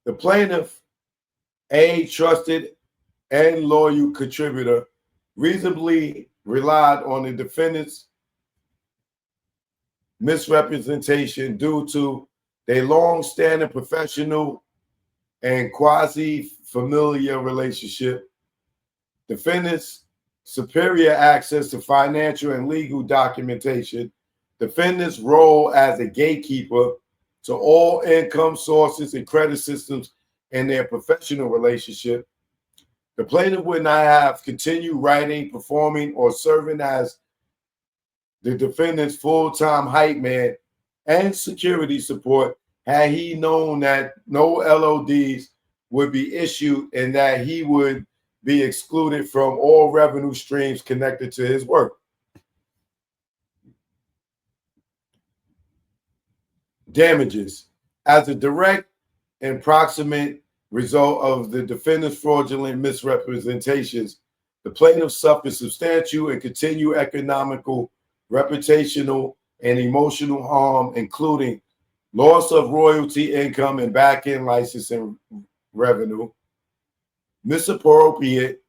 The plaintiff, a trusted and loyal contributor, reasonably relied on the defendant's misrepresentation due to their long-standing professional and quasi-familiar relationship, defendant's superior access to financial and legal documentation, defendant's role as a gatekeeper to all income sources and credit systems in their professional relationship. The plaintiff would not have continued writing, performing, or serving as the defendant's full-time hype man and security support had he known that no LODs would be issued and that he would be excluded from all revenue streams connected to his work. Damages. As a direct and proximate result of the defendant's fraudulent misrepresentations, the plaintiff suffered substantial and continued economical, reputational, and emotional harm, including loss of royalty income and back-end licensing revenue, misappropriate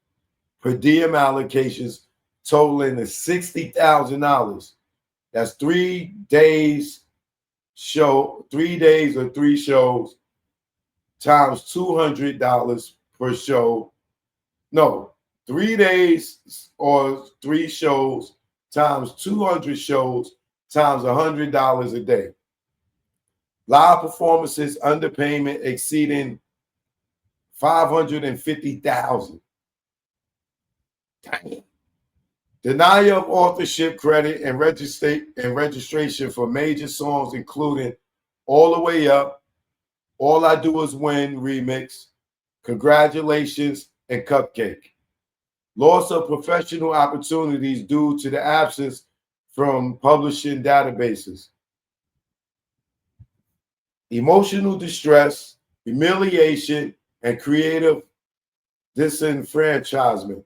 per diem allocations totaling to $60,000. That's 3 days or 3 shows times $200 per show. No, 3 days or 3 shows times 200 shows times $100 a day. Live performances, underpayment exceeding $550,000. Damn. Denial of authorship credit and registration for major songs, including All the Way Up, All I Do Is Win remix, Congratulations, and Cupcake. Loss of professional opportunities due to the absence from publishing databases. Emotional distress, humiliation, and creative disenfranchisement.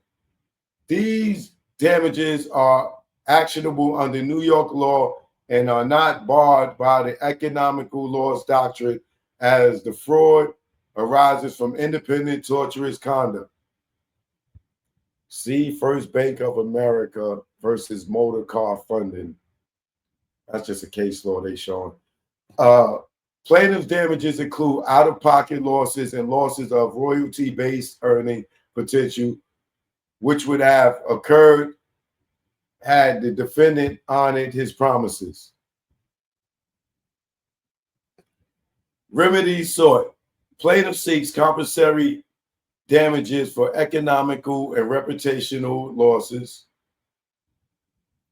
These damages are actionable under New York law and are not barred by the economical loss doctrine, as the fraud arises from independent torturous conduct. See First Bank of America versus motor car funding. That's just a case law they showing. Plaintiff's damages include out-of-pocket losses and losses of royalty-based earning potential, which would have occurred had the defendant honored his promises. Remedies sought. Plaintiff seeks compensatory damages for economical and reputational losses,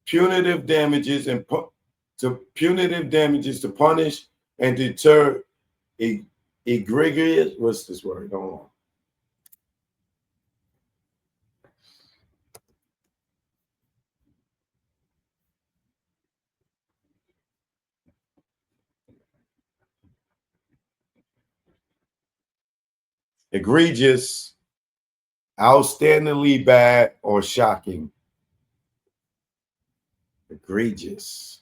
punitive damages to punish and deter egregious. What's this word? Hold on. Egregious, outstandingly bad, or shocking. Egregious.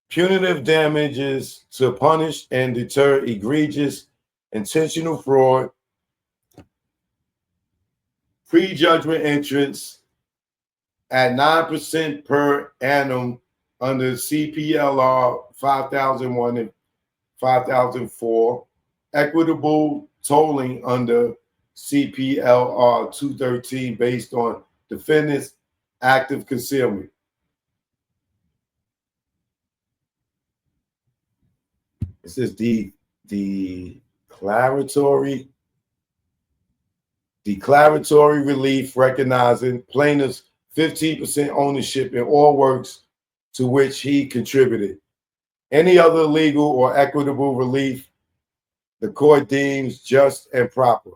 Punitive damages to punish and deter egregious, intentional fraud, prejudgment interest at 9% per annum under CPLR 5001 and 5004, equitable tolling under CPLR 213 based on defendant's active concealment. This is declaratory relief recognizing plaintiff's 15% ownership in all works to which he contributed. Any other legal or equitable relief the court deems just and proper.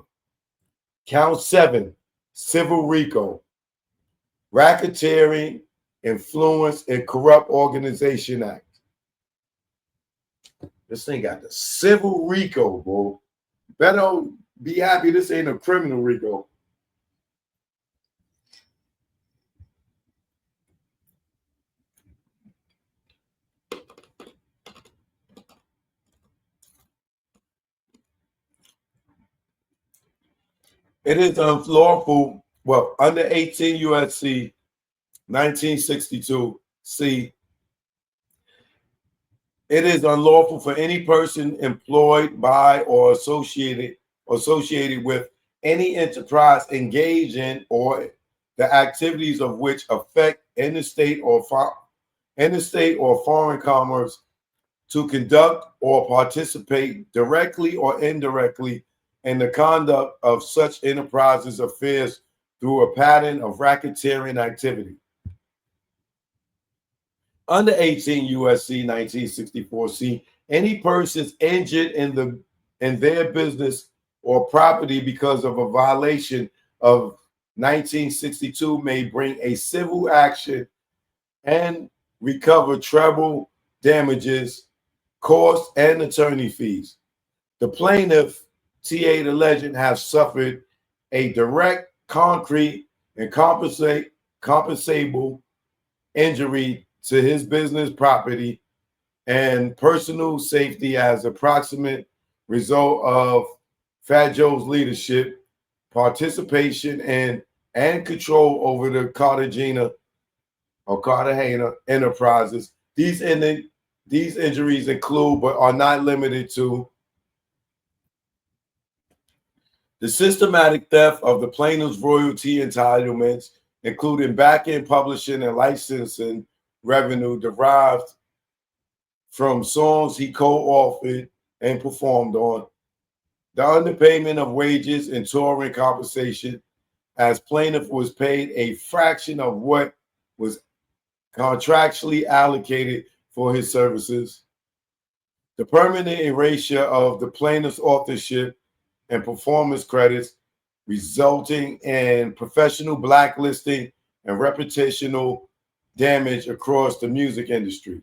Count 7, Civil Rico, Racketeering, Influence, and Corrupt Organization Act. This thing got the Civil Rico, bro. Better be happy this ain't a criminal Rico. It is unlawful, well, under 18 USC 1962 C, it is unlawful for any person employed by or associated with any enterprise engaged in or the activities of which affect interstate or foreign commerce to conduct or participate directly or indirectly in the conduct of such enterprises affairs through a pattern of racketeering activity. Under 18 USC 1964C, any persons injured in their business or property because of a violation of 1962 may bring a civil action and recover treble damages, costs, and attorney fees. The plaintiff, T.A. the Legend, has suffered a direct, concrete, and compensable injury to his business property and personal safety as approximate result of Fat Joe's leadership, participation in, and control over the Cartagena enterprises. These injuries include, but are not limited to, the systematic theft of the plaintiff's royalty entitlements, including back-end publishing and licensing revenue derived from songs he co-authored and performed on, the underpayment of wages and touring compensation, as plaintiff was paid a fraction of what was contractually allocated for his services, the permanent erasure of the plaintiff's authorship and performance credits, resulting in professional blacklisting and reputational damage across the music industry,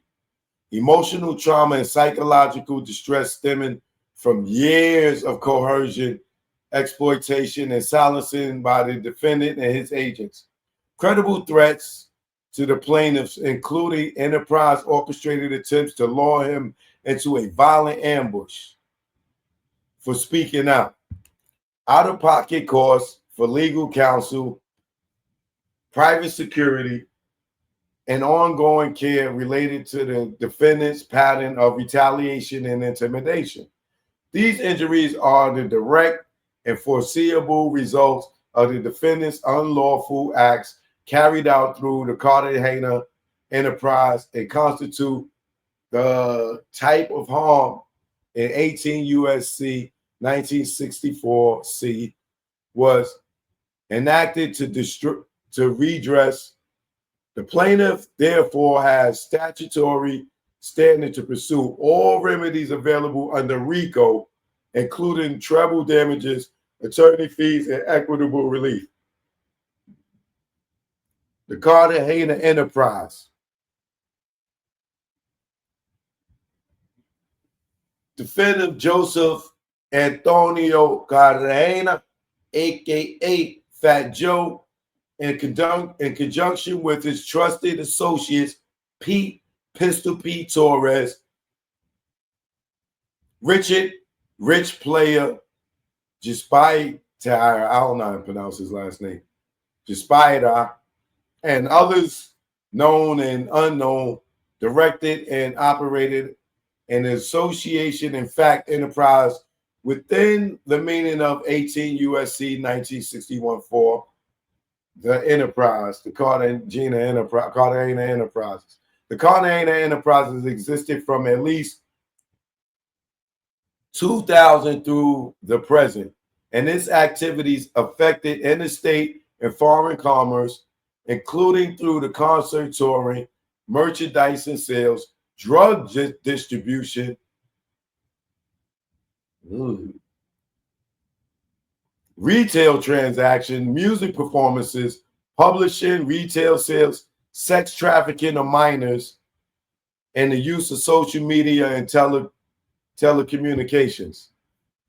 emotional trauma and psychological distress stemming from years of coercion, exploitation, and silencing by the defendant and his agents, credible threats to the plaintiffs, including enterprise orchestrated attempts to lure him into a violent ambush for speaking out-of-pocket costs for legal counsel, private security, and ongoing care related to the defendant's pattern of retaliation and intimidation. These injuries are the direct and foreseeable results of the defendant's unlawful acts carried out through the Cartagena enterprise and constitute the type of harm in 18 USC 1964 C was enacted to redress. The plaintiff, therefore, has statutory standing to pursue all remedies available under Rico, including treble damages, attorney fees, and equitable relief. The Cartagena enterprise. Defendant Joseph Antonio Cartagena, aka Fat Joe, in conjunction with his trusted associates, Pete Pistol P. Torres, Richard Rich Player Jaspita, I don't know how to pronounce his last name, Jaspita, and others known and unknown, directed and operated an association, in fact, enterprise within the meaning of 18 USC 1961-4, the enterprise, the Cartagena Enterprises. The Cartagena Enterprises existed from at least 2000 through the present, and its activities affected interstate and foreign commerce, including through the concert touring, merchandise and sales, drug distribution, retail transaction, music performances, publishing, retail sales, sex trafficking of minors, and the use of social media and telecommunications.